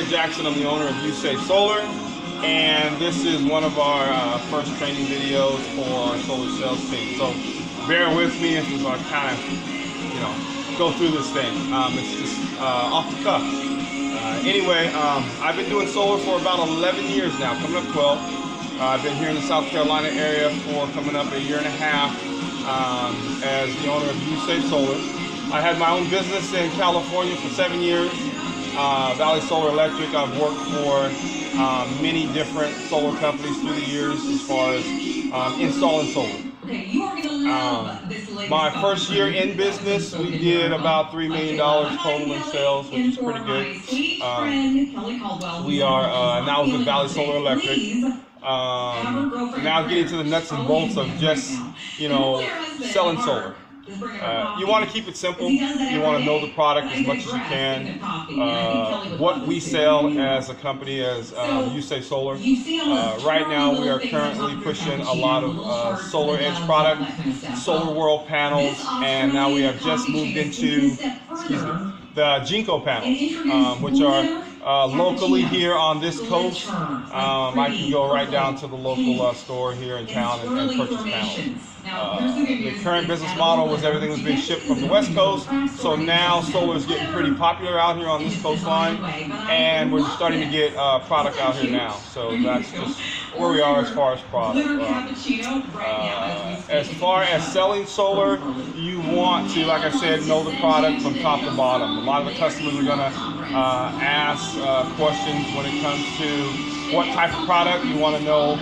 Brett Jackson. I'm the owner of USafe Solar, and this is one of our first training videos for our solar sales team. So bear with me as I kind of, go through this thing. It's just off the cuff. Anyway, I've been doing solar for about 11 years now, coming up 12. I've been here in the South Carolina area for coming up a year and a half as the owner of USafe Solar. I had my own business in California for 7 years. Valley Solar Electric. I've worked for many different solar companies through the years as far as installing solar. My first year in business, we did about $3 million total in sales, which is pretty good. We are now with Valley Solar Electric. Now getting to the nuts and bolts of just, selling solar. You want to keep it simple. You want to know the product as much as you can. What we sell as a company, as USafe Solar. Right now, we are currently pushing a lot of Solar Edge product, Solar World panels, and now we have just moved into the Jinko panels, which are locally here on this coast. I can go right down to the local store here in town and purchase panels. The current business model was everything was being shipped from the West Coast, so now solar is getting pretty popular out here on this coastline, and we're starting to get product out here now. So that's just where we are as far as product. As far as selling solar, you want to, like I said, know the product from top to bottom. A lot of the customers are going to ask questions when it comes to what type of product. You want to know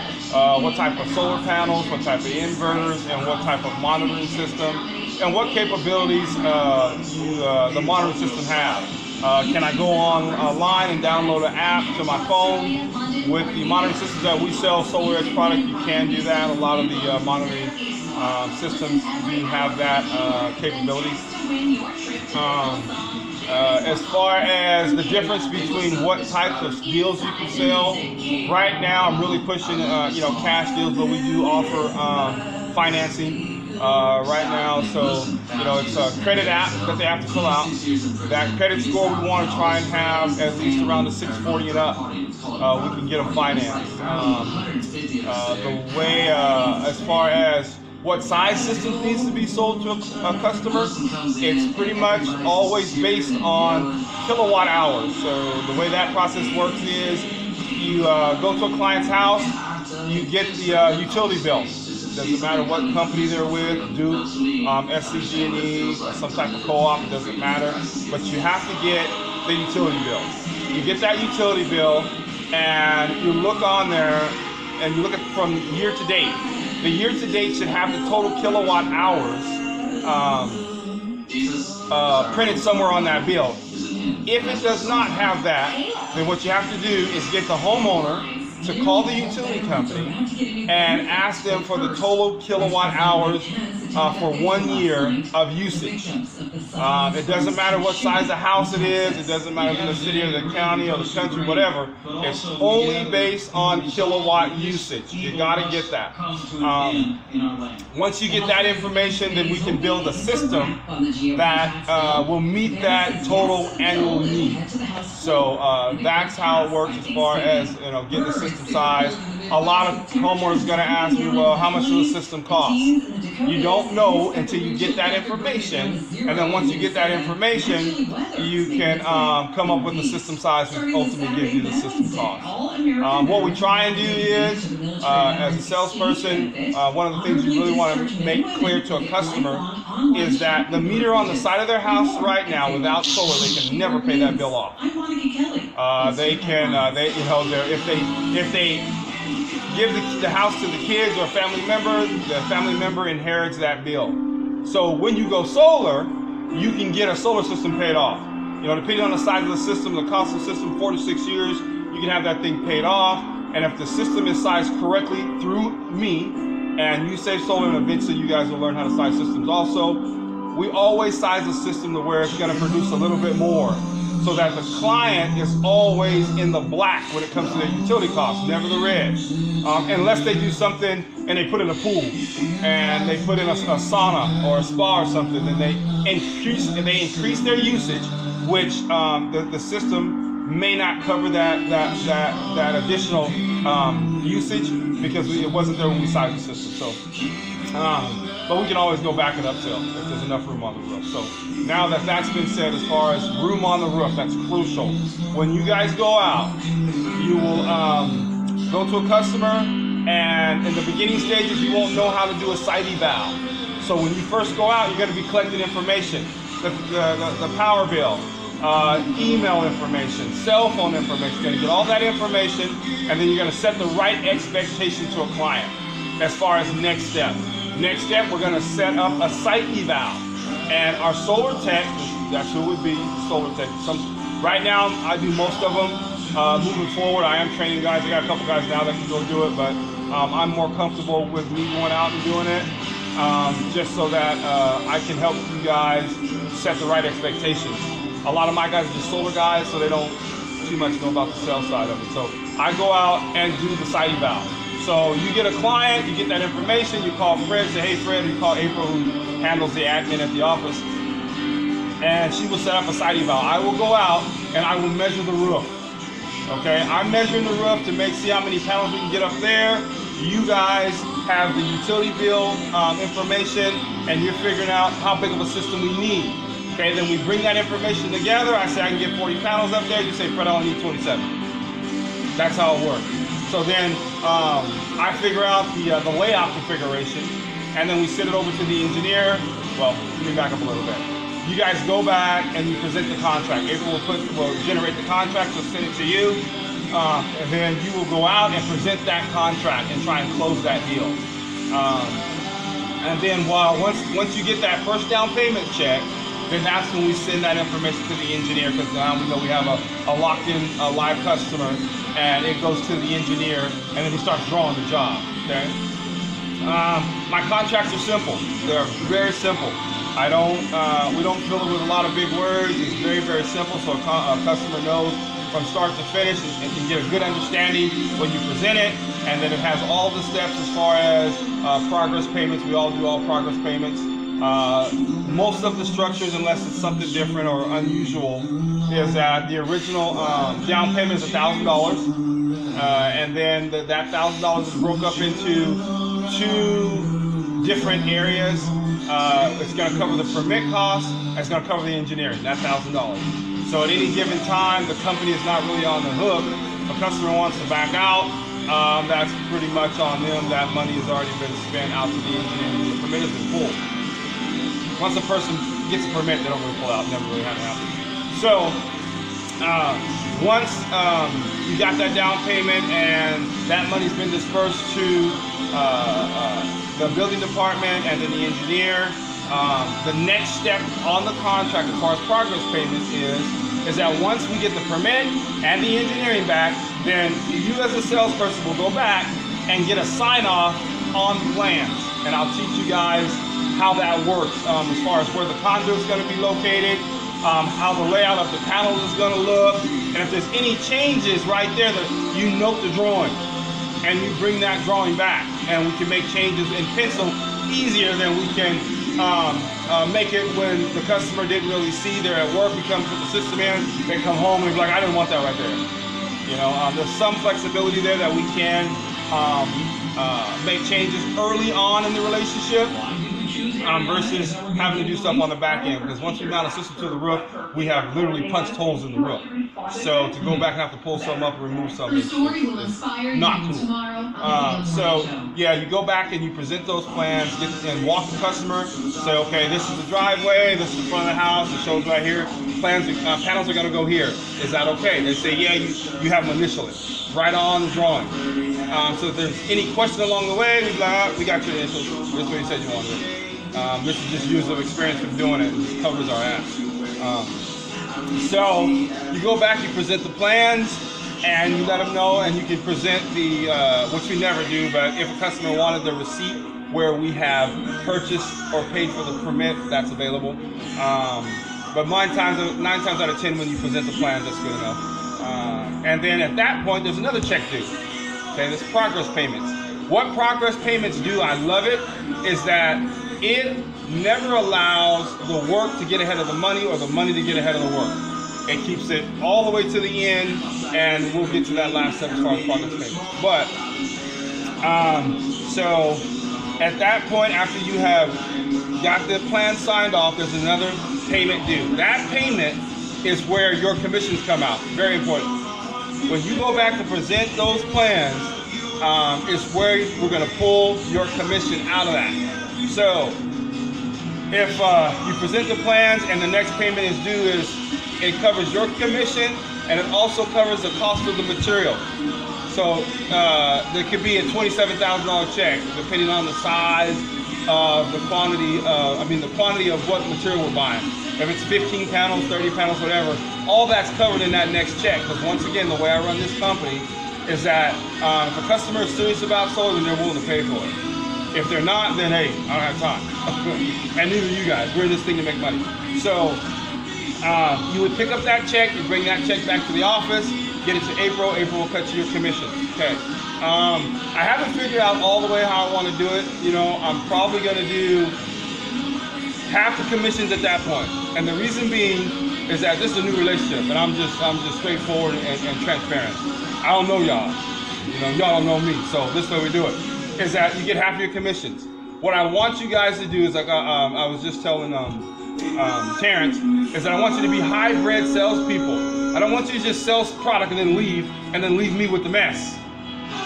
what type of solar panels, what type of inverters, and what type of monitoring system, and what capabilities the monitoring system have. Can I go online and download an app to my phone? With the monitoring systems that we sell, Solar Edge product, you can do that. A lot of the monitoring systems do have that capability. As far as the difference between what types of deals you can sell, right now I'm really pushing, cash deals, but we do offer financing right now. So, it's a credit app that they have to fill out. That credit score we want to try and have at least around the 640 and up. We can get them financed. The way, as far as what size system needs to be sold to a customer, it's pretty much always based on kilowatt hours. So the way that process works is you go to a client's house, you get the utility bill. Doesn't matter what company they're with, Duke, SCG&E, some type of co-op, it doesn't matter. But you have to get the utility bill. You get that utility bill and you look on there and you look at from year to date. The year to date should have the total kilowatt hours printed somewhere on that bill. If it does not have that, then what you have to do is get the homeowner to call the utility company and ask them for the total kilowatt hours for 1 year of usage. It doesn't matter what size the house it is, it doesn't matter if it's the city or the county or the country, whatever. It's only based on kilowatt usage. You gotta get that. Once you get that information, then we can build a system that will meet that total annual need. So that's how it works as far as getting the system size. A lot of homeowners are going to ask me, well, how much does the system cost? You don't know until you get that information, and then once you get that information, you can come up with the system size, which ultimately gives you the system cost. What we try and do is, as a salesperson, one of the things you really want to make clear to a customer is that the meter on the side of their house right now, without solar, they can never pay that bill off. They can, if they give the house to the kids or a family member, the family member inherits that bill. So when you go solar, you can get a solar system paid off. Depending on the size of the system, the cost of the system, 4 to 6 years, you can have that thing paid off. And if the system is sized correctly through me, and USafe Solar, and eventually you guys will learn how to size systems also, we always size the system to where it's going to produce a little bit more, so that the client is always in the black when it comes to their utility costs, never the red. Unless they do something and they put in a pool and they put in a sauna or a spa or something, then they increase their usage, which the system may not cover that additional usage because it wasn't there when we sized the system. So, but we can always go back and upsell if there's enough room on the roof. So now that that's been said, as far as room on the roof, that's crucial. When you guys go out, you will go to a customer, and in the beginning stages, you won't know how to do a site eval. So when you first go out, you're going to be collecting information, the power bill, email information, cell phone information. You're going to get all that information, and then you're going to set the right expectation to a client as far as next step. Next step, we're going to set up a site eval, and our solar tech, that's who it would be, solar tech. Right now, I do most of them. Moving forward, I am training guys. I got a couple guys now that can go do it, but I'm more comfortable with me going out and doing it, just so that I can help you guys set the right expectations. A lot of my guys are just solar guys, so they don't too much know about the sales side of it. So I go out and do the site eval. So you get a client, you get that information, you call Fred, say, hey Fred, you call April, who handles the admin at the office, and she will set up a site eval. I will go out and I will measure the roof. Okay, I'm measuring the roof to see how many panels we can get up there. You guys have the utility bill information, and you're figuring out how big of a system we need. Okay, then we bring that information together. I say I can get 40 panels up there. You say, Fred, I only need 27. That's how it works. So then I figure out the layout configuration, and then we send it over to the engineer. Well, let me back up a little bit. You guys go back and you present the contract. April will generate the contract, so send it to you, and then you will go out and present that contract and try and close that deal. And then once you get that first down payment check, then that's when we send that information to the engineer, because now we know we have a locked-in live customer, and it goes to the engineer, and then he starts drawing the job. Okay. My contracts are simple. They're very simple. We don't fill it with a lot of big words. It's very, very simple, so a customer knows from start to finish and can get a good understanding when you present it. And then it has all the steps as far as progress payments. We all do all progress payments. Most of the structures, unless it's something different or unusual, is that the original down payment is $1,000, and then that $1,000 is broke up into 2 different areas. It's going to cover the permit cost, and it's going to cover the engineering, that $1,000. So at any given time, the company is not really on the hook. If a customer wants to back out, that's pretty much on them. That money has already been spent out to the engineering. The permit has been full. Once a person gets a permit, they don't really pull out. Never really had to happen. So once you got that down payment and that money's been dispersed to the building department and then the engineer, the next step on the contract as far as progress payments is that once we get the permit and the engineering back, then you as a salesperson will go back and get a sign-off on the plans. And I'll teach you guys how that works as far as where the conduit is going to be located, how the layout of the panels is going to look, and if there's any changes right there, that you note the drawing and you bring that drawing back, and we can make changes in pencil easier than we can make it when the customer didn't really see. They're at work, we come put the system in, they come home and be like, I didn't want that right there. You know, there's some flexibility there that we can make changes early on in the relationship versus having to do stuff on the back end, because once we mount a system to the roof, we have literally punched holes in the roof. So to go back and have to pull something up and remove something is not cool. So yeah, you go back and you present those plans, and walk the customer, say, okay, this is the driveway, this is the front of the house, it shows right here, panels are going to go here. Is that okay? They say, yeah, you have them initial it. Right on the drawing. So if there's any question along the way, we got your initials. This is what you said you wanted. This is just years of experience from doing it. This covers our ass. So you go back, you present the plans, and you let them know, and you can present the, which we never do, but if a customer wanted the receipt where we have purchased or paid for the permit, that's available. But 9 times out of 10, when you present the plans, that's good enough. And then at that point, there's another check due. Okay, there's progress payments. What progress payments do, I love it, is that it never allows the work to get ahead of the money or the money to get ahead of the work. It keeps it all the way to the end, and we'll get to that last step as far as progress payment. But so at that point, after you have got the plan signed off, there's another payment due. That payment is where your commissions come out. Very important. When you go back to present those plans, is where we're going to pull your commission out of that. So if you present the plans and the next payment is due, it covers your commission, and it also covers the cost of the material. So there could be a $27,000 check, depending on the size of the quantity. The quantity of what material we're buying. If it's 15 panels, 30 panels, whatever, all that's covered in that next check. Because once again, the way I run this company is that if a customer is serious about solar, then they're willing to pay for it. If they're not, then hey, I don't have time. And neither do you guys. We're in this thing to make money. So you would pick up that check, you bring that check back to the office, get it to April. April will cut you your commission. Okay. I haven't figured out all the way how I want to do it. You know, I'm probably going to do half the commissions at that point. And the reason being is that this is a new relationship, and I'm just straightforward and transparent. I don't know y'all. You know, y'all don't know me. So this is the way we do it. Is that you get half of your commissions. What I want you guys to do is, like I was just telling Terrence, is that I want you to be hybrid salespeople. I don't want you to just sell product and then leave me with the mess.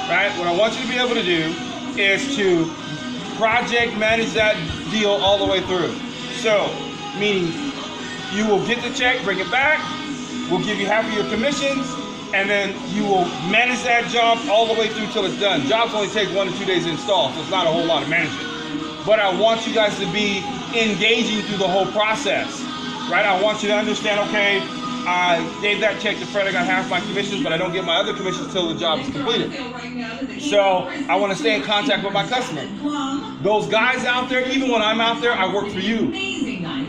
Right? What I want you to be able to do is to project manage that deal all the way through. So, meaning you will get the check, bring it back, we'll give you half of your commissions, and then you will manage that job all the way through till it's done. Jobs only take 1 to 2 days to install, so it's not a whole lot of management. But I want you guys to be engaging through the whole process, right? I want you to understand, okay, I gave that check to Fred, I got half my commissions, but I don't get my other commissions till the job is completed. So I want to stay in contact with my customer. Those guys out there, even when I'm out there, I work for you.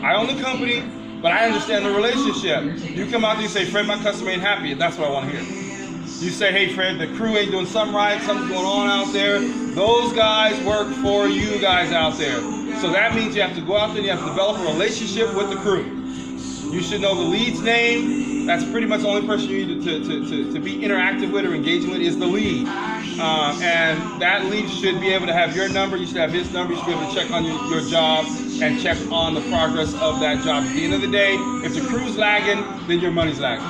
I own the company, but I understand the relationship. You come out there and say, Fred, my customer ain't happy, and that's what I want to hear. You say, hey Fred, the crew ain't doing something right, something's going on out there. Those guys work for you guys out there. So that means you have to go out there and you have to develop a relationship with the crew. You should know the lead's name. That's pretty much the only person you need to be interactive with or engaging with is the lead. And that lead should be able to have your number. You should have his number. You should be able to check on your job and check on the progress of that job. At the end of the day, if the crew's lagging, then your money's lagging.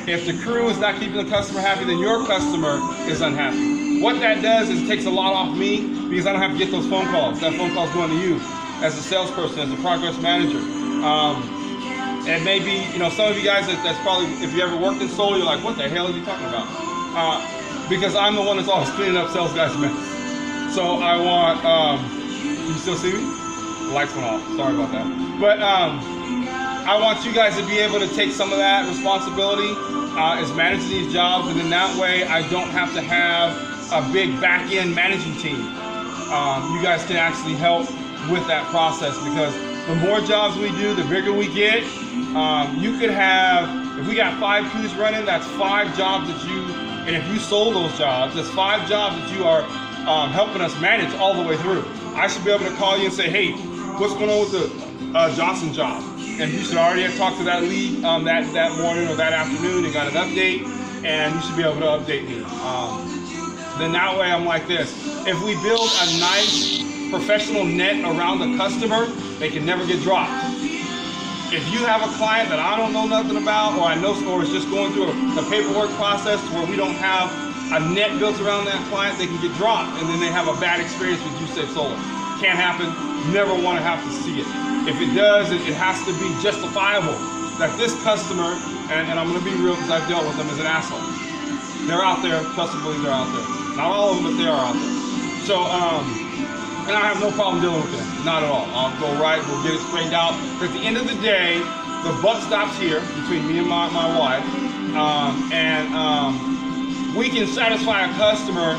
If the crew is not keeping the customer happy, then your customer is unhappy. What that does is it takes a lot off me because I don't have to get those phone calls. That phone call's going to you as a salesperson, as a progress manager. And maybe, you know, some of you guys, that's probably, if you ever worked in solar, you're like, what the hell are you talking about? Because I'm the one that's always cleaning up sales guys' mess. So I want, you still see me? The lights went off, sorry about that. But I want you guys to be able to take some of that responsibility as managing these jobs, and then that way I don't have to have a big back-end managing team. You guys can actually help with that process, because the more jobs we do, the bigger we get. You could have, if we got 5 crews running, that's 5 jobs that you, and if you sold those jobs, that's 5 jobs that you are helping us manage all the way through. I should be able to call you and say, hey, what's going on with the Johnson job? And you should already have talked to that lead that morning or that afternoon and got an update, and you should be able to update me. Then that way I'm like this. If we build a nice professional net around the customer, they can never get dropped. If you have a client that I don't know nothing about, or I know, or is just going through the paperwork process to where we don't have a net built around that client, they can get dropped, and then they have a bad experience with USafe Solar. Can't happen. Never want to have to see it. If it does, it has to be justifiable that this customer, and I'm going to be real because I've dealt with them, is an asshole. They're out there. Trust me, believe they're out there. Not all of them, but they are out there. So, and I have no problem dealing with them. Not at all. I'll go right. We'll get it straightened out. But at the end of the day, the buck stops here between me and my wife. We can satisfy a customer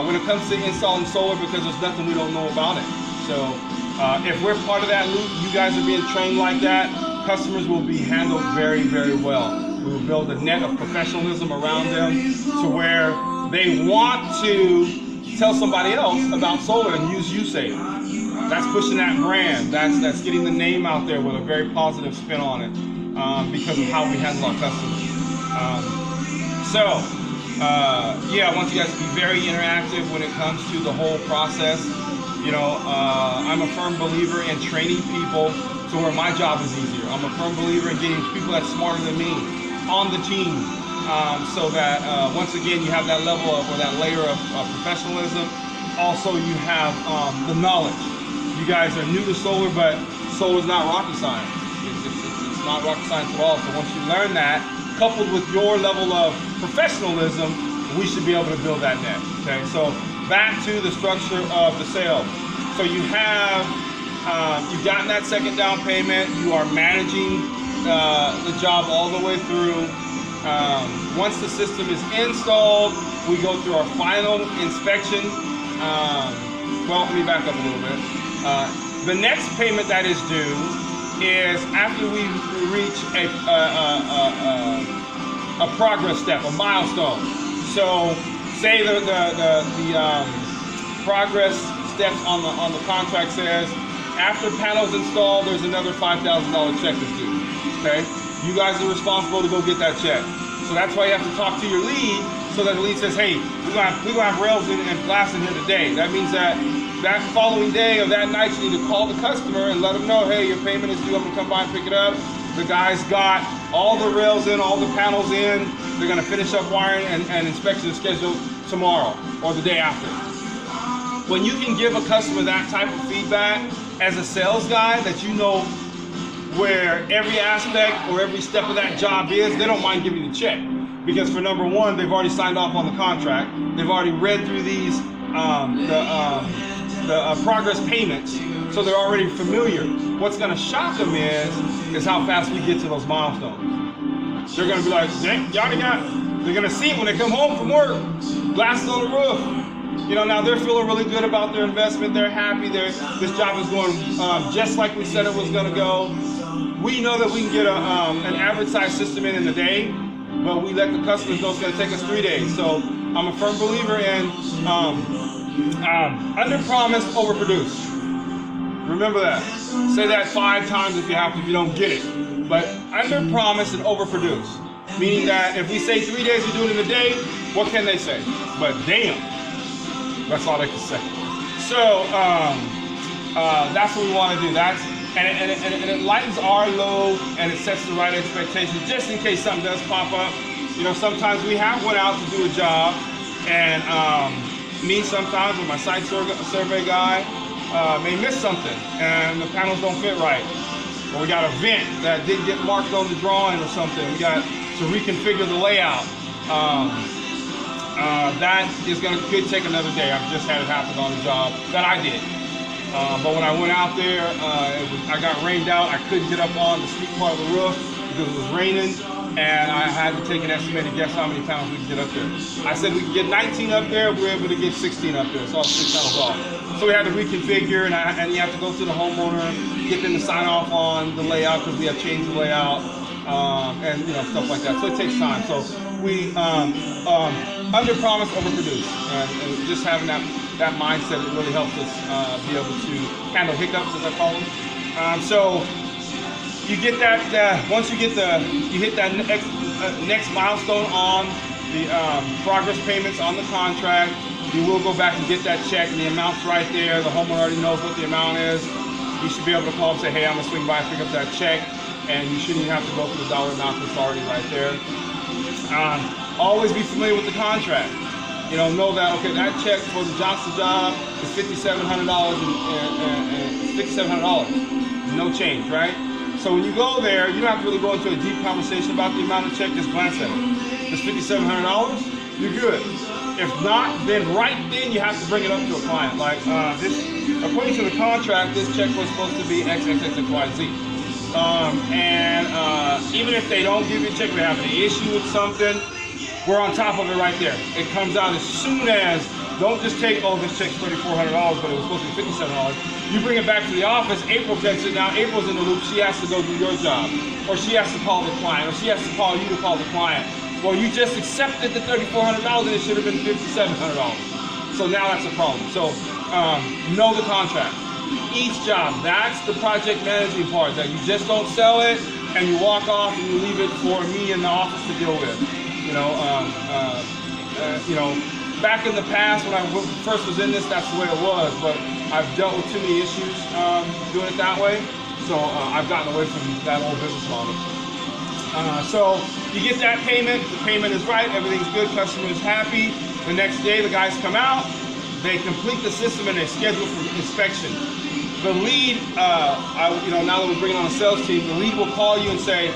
when it comes to installing solar because there's nothing we don't know about it. So if we're part of that loop, you guys are being trained like that, customers will be handled very, very well. We will build a net of professionalism around them to where they want to tell somebody else about solar and use USafe. That's pushing that brand. That's getting the name out there with a very positive spin on it. because of how we handle our customers. Yeah, I want you guys to be very interactive when it comes to the whole process. I'm a firm believer in training people to where my job is easier. I'm a firm believer in getting people that's smarter than me on the team, so that once again you have that level of, or that layer of professionalism. Also, you have the knowledge. You guys are new to solar, but solar is not rocket science. It's not rocket science at all. So once you learn that, coupled with your level of professionalism, we should be able to build that next. Okay, so back to the structure of the sale. So you have, you've gotten that second down payment. You are managing the job all the way through. Once the system is installed, we go through our final inspection. Well, let me back up a little bit. The next payment that is due is after we reach a progress step, a milestone. So, say the progress steps on the contract says after panels installed, there's another $5,000 check that's due. Okay, you guys are responsible to go get that check. So that's why you have to talk to your lead, so that the lead says, hey, we're gonna have rails and glass in here today. That means that following day or that night, you need to call the customer and let them know, hey, your payment is due, I'm gonna come by and pick it up. The guys got all the rails in, all the panels in. They're gonna finish up wiring, and inspection is scheduled tomorrow or the day after. When you can give a customer that type of feedback as a sales guy, that you know where every aspect or every step of that job is, they don't mind giving you the check. Because for number one, they've already signed off on the contract. They've already read through these, progress payments, so they're already familiar. What's gonna shock them is how fast we get to those milestones. They're gonna be like, they're gonna see it when they come home from work. Glasses on the roof. Now they're feeling really good about their investment. They're happy. This job is going just like we said it was gonna go. We know that we can get an average size system in a day, but we let the customers know it's going to take us 3 days. So I'm a firm believer in under promise, over produce. Remember that. Say that 5 times if you have to, if you don't get it. But under promise and over produce. Meaning that if we say 3 days, we do it in a day, what can they say? But damn, that's all they can say. So that's what we want to do. And it lightens our load, and it sets the right expectations just in case something does pop up. Sometimes we have went out to do a job, and me sometimes with my site survey guy may miss something, and the panels don't fit right. Or we got a vent that didn't get marked on the drawing or something. We got to reconfigure the layout. That could take another day. I've just had it happen on a job that I did. But when I went out there, I got rained out. I couldn't get up on the steep part of the roof because it was raining, and I had to take an estimated guess how many panels we could get up there. I said we could get 19 up there. We were able to get 16 up there, so I was 6 panels off. So we had to reconfigure, and you have to go to the homeowner, get them to sign off on the layout because we have changed the layout, and stuff like that. So it takes time. So we under promise, over produce, and just having that mindset, it really helps us be able to handle hiccups, as I call them. So you get that once you hit that next milestone on the progress payments on the contract, you will go back and get that check, and the amount's right there. The homeowner already knows what the amount is. You should be able to call and say, hey, I'm gonna swing by and pick up that check, and you shouldn't even have to go through the dollar amount. It's already right there. Always be familiar with the contract. Know that, okay, that check for the Johnson job is $5,700 and $5,700. No change, right? So when you go there, you don't have to really go into a deep conversation about the amount of check. Just glance at it. It's $5,700. You're good. If not, then right then you have to bring it up to a client. Like according to the contract, this check was supposed to be XXXYZ. Even if they don't give you a check, they have an issue with something, we're on top of it right there. It comes out as soon as, don't just take, oh, this check's $3,400, but it was supposed to be $5,700. You bring it back to the office, April gets it. Now April's in the loop, she has to go do your job. Or she has to call the client, or she has to call you to call the client. Well, you just accepted the $3,400 and it should have been $5,700. So now that's a problem. So know the contract. Each job, that's the project managing part, that you just don't sell it, and you walk off and you leave it for me in the office to deal with. You know, back in the past when I first was in this, that's the way it was, but I've dealt with too many issues doing it that way, so I've gotten away from that old business model. So you get that payment, the payment is right, everything's good, customer is happy. The next day the guys come out, they complete the system and they schedule for inspection. The lead, now that we're bringing on a sales team, the lead will call you and say,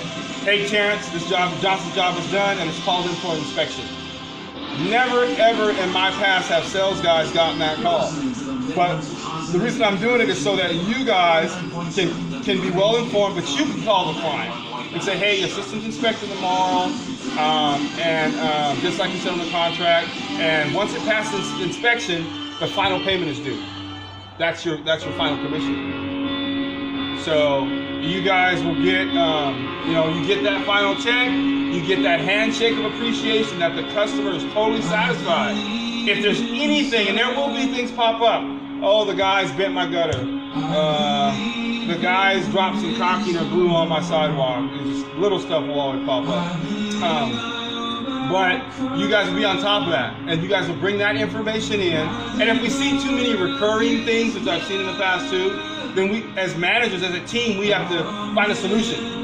hey Terrence, Johnson's job is done and it's called in for inspection. Never ever in my past have sales guys gotten that call. But the reason I'm doing it is so that you guys can be well informed, but you can call the client and say, hey, your system's inspected tomorrow, just like you said on the contract, and once it passes inspection, the final payment is due. That's your final commission. So you guys will get, you get that final check, you get that handshake of appreciation that the customer is totally satisfied. If there's anything, and there will be things pop up, oh, the guys bent my gutter, the guys dropped some caulking or glue on my sidewalk, just little stuff will always pop up. But you guys will be on top of that, and you guys will bring that information in. And if we see too many recurring things, which I've seen in the past too, then we, as managers, as a team, we have to find a solution.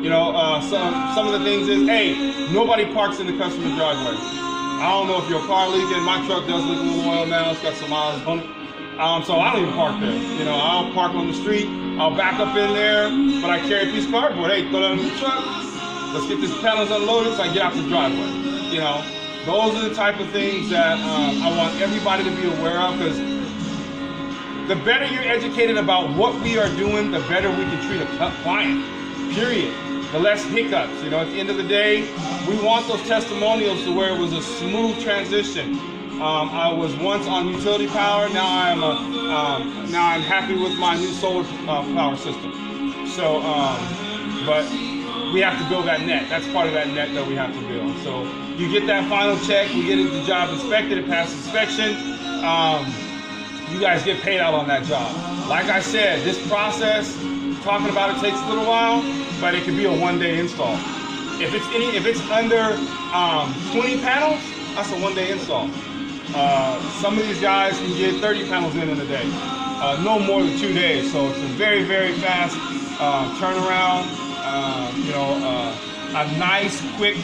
Some of the things is, hey, nobody parks in the customer's driveway. I don't know if your car leaking. My truck does leak a little oil now. It's got some miles on it. So I don't even park there. I don't park on the street. I'll back up in there, but I carry a piece of cardboard. Hey, throw that in the truck. Let's get these panels unloaded so I get out the driveway. Those are the type of things that I want everybody to be aware of, because the better you're educated about what we are doing, the better we can treat a client, period. The less hiccups. At the end of the day, we want those testimonials to where it was a smooth transition. I was once on utility power. Now I'm happy with my new solar power system. So, but we have to build that net. That's part of that net that we have to build. So you get that final check, we get the job inspected, it passes inspection. You guys get paid out on that job. Like I said, this process, talking about it takes a little while, but it can be a one-day install. If it's under 20 panels, that's a one-day install. Some of these guys can get 30 panels in a day, no more than 2 days. So it's a very, very fast turnaround. A nice, quick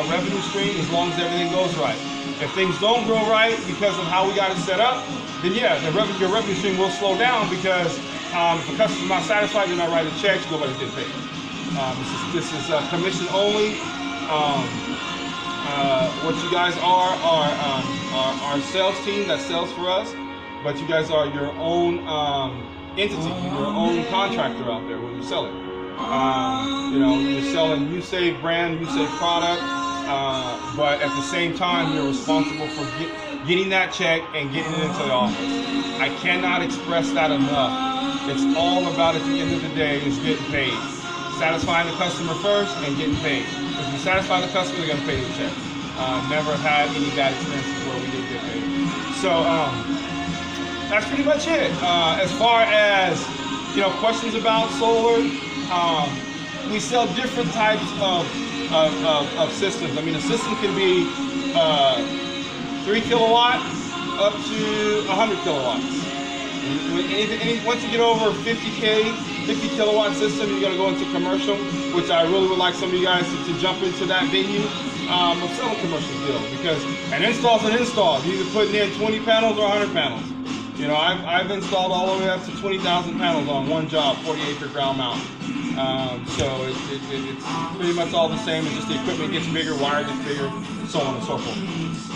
revenue stream as long as everything goes right. If things don't go right because of how we got it set up, then yeah, your revenue stream will slow down, because if a customer's not satisfied, you're not writing checks, nobody's getting paid. This is commission only. What you guys are our sales team that sells for us, but you guys are your own entity, your own contractor out there when you sell it. You're selling USAVE brand, USAVE product, but at the same time, you're responsible for getting that check and getting it into the office. I cannot express that enough. It's all about, at the end of the day, is getting paid. Satisfying the customer first and getting paid. If you satisfy the customer, they're gonna pay the check. Never had any bad experiences where we didn't get paid. So that's pretty much it. As far as questions about solar, we sell different types of systems. I mean, a system can be 3 kilowatt up to 100 kilowatts. Once you get over 50 kilowatt system, you're gonna go into commercial, which I really would like some of you guys to jump into that venue of selling commercial deal, because an install's an install. You're either putting in 20 panels or 100 panels. I've installed all the way up to 20,000 panels on one job, 40-acre ground mount. So it's pretty much all the same. It's just the equipment gets bigger, wire gets bigger, so on and so forth.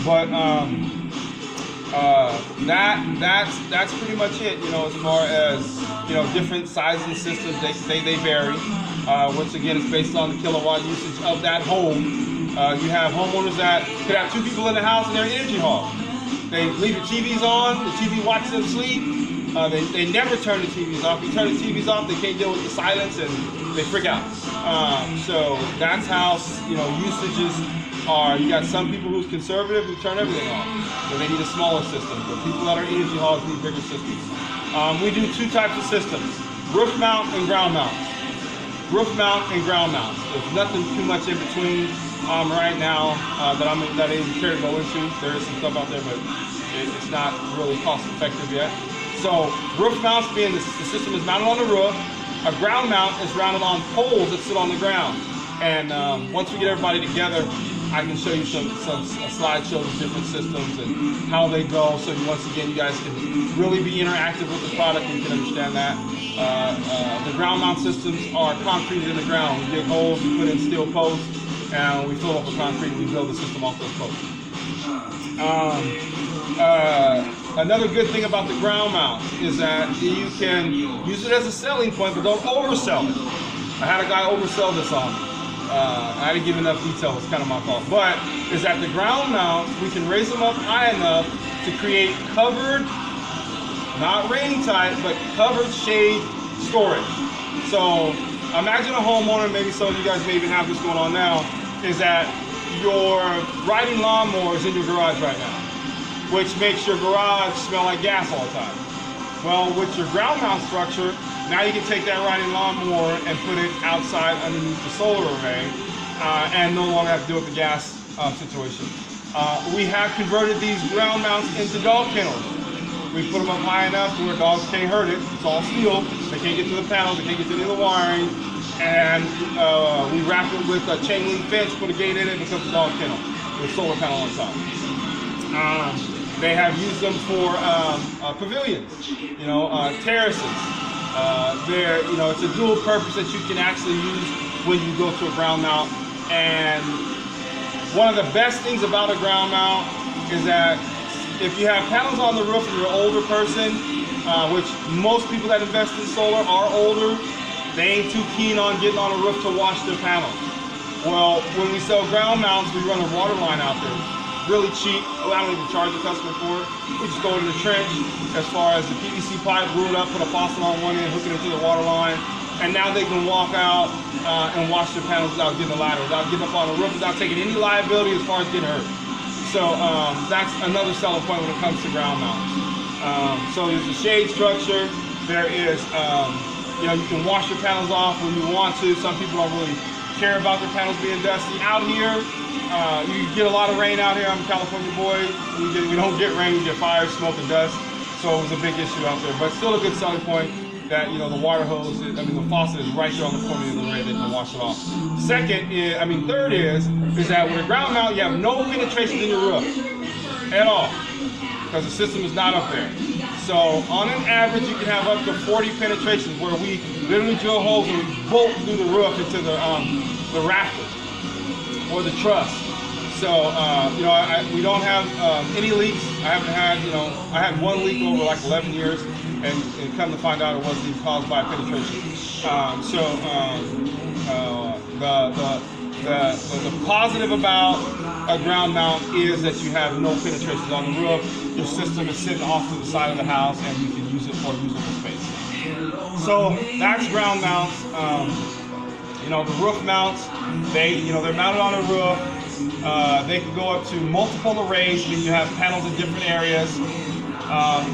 But that's pretty much it. As far as different sizing systems, they vary. Once again, it's based on the kilowatt usage of that home. You have homeowners that could have 2 people in the house and they're energy hog. They leave the TVs on, the TV watches them sleep. They never turn the TVs off. If you turn the TVs off, they can't deal with the silence and they freak out. So that's how usages are. You got some people who's conservative who turn everything off, so they need a smaller system. But people that are energy hogs need bigger systems. We do 2 types of systems: roof mount and ground mount. roof mount and ground mounts. There's nothing too much in between right now that I even care to go into. There is some stuff out there, but it's not really cost effective yet. So roof mounts being the system is mounted on the roof. A ground mount is mounted on poles that sit on the ground. And once we get everybody together, I can show you some slideshows of different systems and how they go. So once again, you guys can really be interactive with the product and you can understand that. The ground mount systems are concrete in the ground. We dig holes, we put in steel posts, and we fill up with concrete and we build the system off those posts. Another good thing about the ground mount is that you can use it as a selling point, but don't oversell it. I had a guy oversell this on me. I didn't give enough detail, it's kind of my fault. But is that the ground mounts, we can raise them up high enough to create covered, not rain tight, but covered shade storage. So imagine a homeowner, maybe some of you guys may even have this going on now, is that your riding lawnmower is in your garage right now, which makes your garage smell like gas all the time. Well, with your ground mount structure, now you can take that riding lawnmower and put it outside underneath the solar array and no longer have to deal with the gas situation. We have converted these ground mounts into dog kennels. We put them up high enough to where dogs can't hurt it. It's all steel. They can't get to the panels. They can't get to any of the wiring. And we wrap it with a chain link fence, put a gate in it, it becomes a dog kennel with a solar panel on top. They have used them for pavilions, terraces. It's a dual purpose that you can actually use when you go to a ground mount. And one of the best things about a ground mount is that if you have panels on the roof and you're an older person, which most people that invest in solar are older, they ain't too keen on getting on a roof to wash their panels. Well, when we sell ground mounts, we run a water line out there. Really cheap. I don't even charge the customer for it. We just go into the trench as far as the PVC pipe, glue it up, put a faucet on one end, hook it into the water line, and now they can walk out and wash their panels without getting a ladder, without getting up on the roof, without taking any liability as far as getting hurt. So that's another selling point when it comes to ground mounts. So there's a shade structure. There is, you can wash your panels off when you want to. Some people don't really care about their panels being dusty. Out here, you get a lot of rain out here. I'm a California boy. We don't get rain, we get fire, smoke, and dust. So it was a big issue out there. But still a good selling point that, the water hose, the faucet is right there on the corner of the array. They can wash it off. Third is that with a ground mount, you have no penetration in your roof at all because the system is not up there. So on an average, you can have up to 40 penetrations where we literally drill holes and we bolt through the roof into the rafter or the truss. So, we don't have any leaks. I haven't had, I had one leak over like 11 years and come to find out it wasn't even caused by penetration. The positive about a ground mount is that you have no penetrations on the roof. Your system is sitting off to the side of the house and you can use it for usable space. So that's ground mounts. The roof mounts, they're mounted on a roof. They can go up to multiple arrays, meaning you have panels in different areas.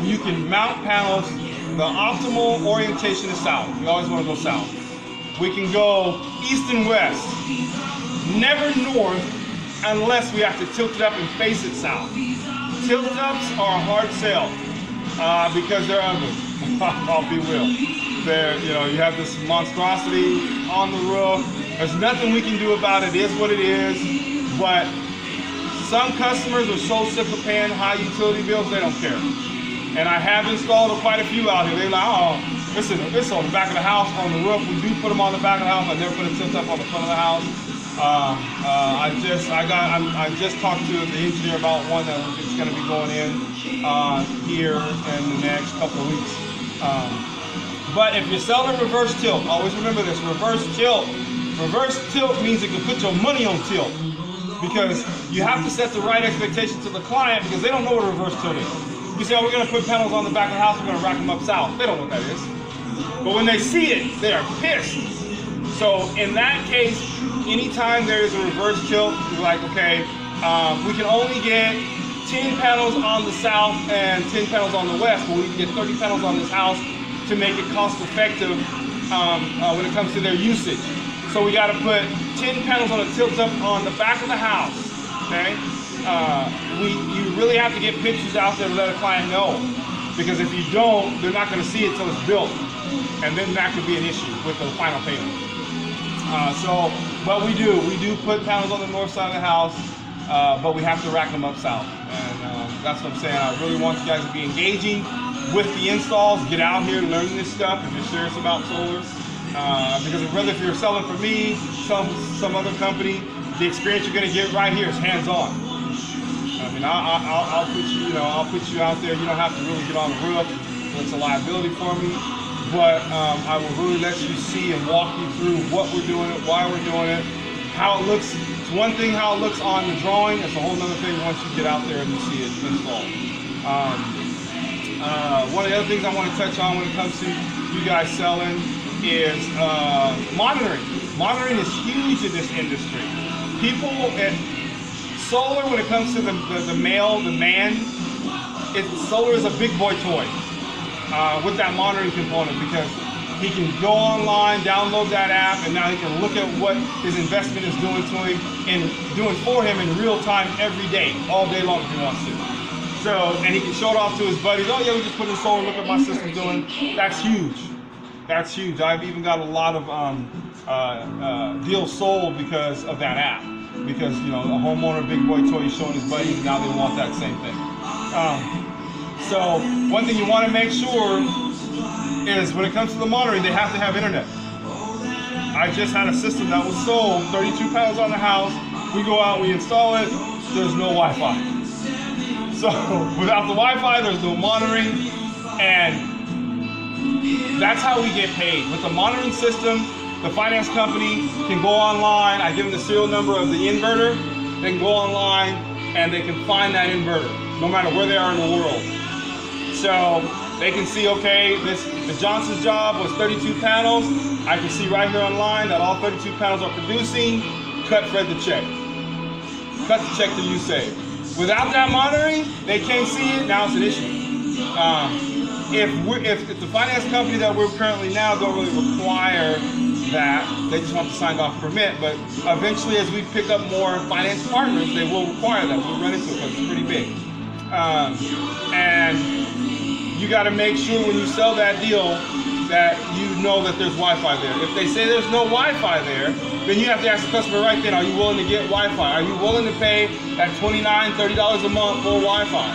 You can mount panels. The optimal orientation is south. You always want to go south. We can go east and west, never north, unless we have to tilt it up and face it south. Tilt-ups are a hard sell because they're ugly. I'll be real. You have this monstrosity on the roof. There's nothing we can do about it. It is what it is. But some customers are so sick of paying high utility bills, they don't care. And I have installed quite a few out here. They're like, oh, listen, it's on the back of the house, on the roof. We do put them on the back of the house. I never put a tilt-up on the front of the house. I just talked to the engineer about one that is going to be going in here in the next couple of weeks. But if you're selling reverse tilt, always remember this, reverse tilt means you can put your money on tilt because you have to set the right expectation to the client because they don't know what a reverse tilt is. You say, oh, we're going to put panels on the back of the house, we're going to rack them up south. They don't know what that is. But when they see it, they are pissed. So in that case, anytime there is a reverse tilt, you're like, okay, we can only get 10 panels on the south and 10 panels on the west, but we can get 30 panels on this house to make it cost effective when it comes to their usage. So we got to put 10 panels on a tilt up on the back of the house. Okay, you really have to get pictures out there to let a client know, because if you don't, they're not going to see it till it's built, and then that could be an issue with the final payment. But we do put panels on the north side of the house, but we have to rack them up south, and that's what I'm saying. I really want you guys to be engaging with the installs. Get out here, learn this stuff if you're serious about solar, because whether if you're selling for me, some other company, the experience you're going to get right here is hands-on. I mean, I'll put you out there. You don't have to really get on the roof. It's a liability for me, but I will really let you see and walk you through what we're doing, why we're doing it, how it looks. It's one thing how it looks on the drawing. It's a whole other thing once you get out there and you see it installed. One of the other things I want to touch on when it comes to you guys selling is monitoring. Monitoring is huge in this industry. People at solar, when it comes to the man, solar is a big boy toy with that monitoring component, because he can go online, download that app, and now he can look at what his investment is doing to him and doing for him in real time every day, all day long if he wants to. So, and he can show it off to his buddies. Oh yeah, we just put in solar, look what my system's doing. That's huge. That's huge. I've even got a lot of deals sold because of that app. Because, you know, a homeowner, big boy toy, is showing his buddies, and now they want that same thing. So one thing you want to make sure is when it comes to the monitoring, they have to have internet. I just had a system that was sold, 32 panels on the house. We go out, we install it, there's no Wi-Fi. So without the Wi-Fi, there's no monitoring, and that's how we get paid. With the monitoring system, the finance company can go online. I give them the serial number of the inverter. They can go online and they can find that inverter, no matter where they are in the world. So they can see, okay, the Johnson's job was 32 panels. I can see right here online that all 32 panels are producing. Cut Fred the check. Cut the check to USAVE. Without that monitoring, they can't see it. Now it's an issue. If the finance company that we're currently now don't really require that, they just want the signed off permit, but eventually as we pick up more finance partners, they will require that. We'll run into it because it's pretty big. And you got to make sure when you sell that deal that you know that there's Wi-Fi there. If they say there's no Wi-Fi there, then you have to ask the customer right then, are you willing to get Wi-Fi? Are you willing to pay that $29, $30 a month for Wi-Fi?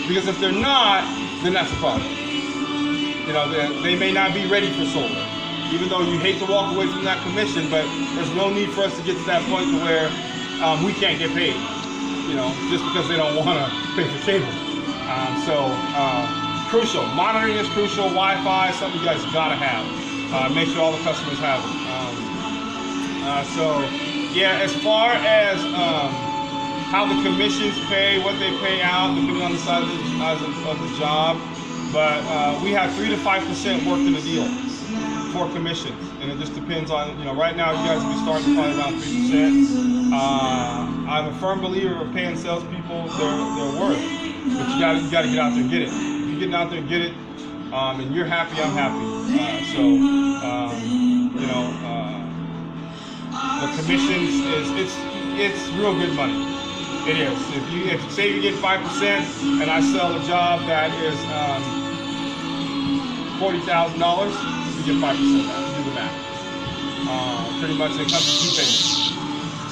Because if they're not, then that's a problem. You know, they may not be ready for solar. Even though you hate to walk away from that commission, but there's no need for us to get to that point to where we can't get paid, you know, just because they don't want to pay for cable. Crucial. Monitoring is crucial. Wi-Fi is something you guys got to have. Make sure all the customers have it. Yeah, as far as how the commissions pay, what they pay out, depending on the size of the job, but we have 3 to 5% worked in the deal for commissions, and it just depends on, you know, right now you guys will be starting probably around 3%. I'm a firm believer of paying salespeople their worth, but you gotta get out there and get it. If you're getting out there and get it, and you're happy, I'm happy. You know, the commissions it's real good money. It is. If say you get 5% and I sell a job that is $40,000. Get 5% back. Do the math. Pretty much it comes to 2 payments.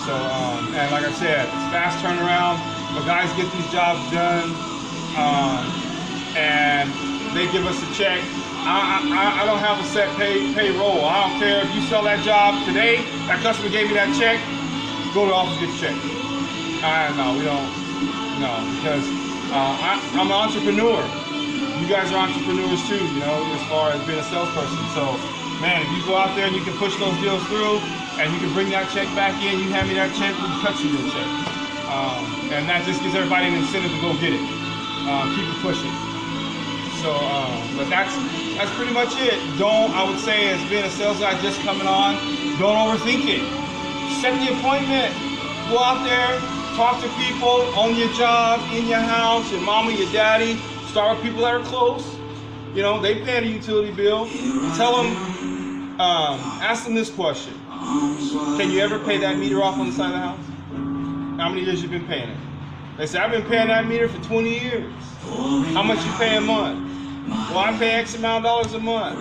So, and like I said, it's fast turnaround. The guys get these jobs done, and they give us a check. I don't have a set payroll. I don't care if you sell that job today. That customer gave me that check. Go to the office, get the check. No, we don't. No, because I'm an entrepreneur. You guys are entrepreneurs too, you know, as far as being a salesperson. So, man, if you go out there and you can push those deals through, and you can bring that check back in, you hand me that check, we can cut you your check. And that just gives everybody an incentive to go get it. Keep it pushing. So, but that's pretty much it. I would say, as being a sales guy just coming on, don't overthink it. Set the appointment. Go out there, talk to people on your job, in your house, your mama, your daddy. Start with people that are close. You know, they pay a utility bill. Tell them ask them this question. Can you ever pay that meter off on the side of the house? How many years you been paying it? They say, I've been paying that meter for 20 years. How much you pay a month? Well, I pay X amount of dollars a month.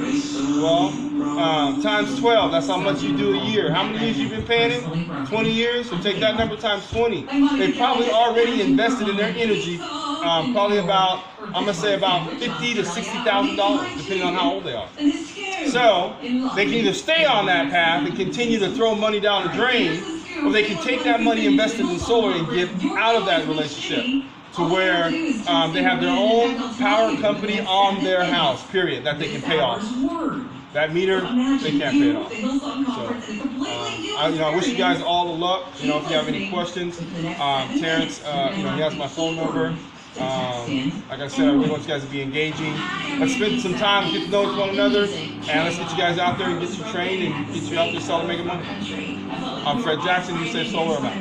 Well, times 12, that's how much you do a year. How many years you been paying it? 20 years? So take that number times 20. They probably already invested in their energy, probably about, I'm going to say about $50,000 to $60,000, depending on how old they are. So they can either stay on that path and continue to throw money down the drain, or they can take that money invested in solar and get out of that relationship to where they have their own power company on their house, period, that they can pay off. That meter, they can't pay it off. So, I wish you guys all the luck. If you have any questions, Terrence, he has my phone number. Like I said, I really want you guys to be engaging. Let's spend some time, get to know one another, and let's get you guys out there and get you trained and get you out there selling, making money. I'm Fred Jackson, You Save Solar. I'm out.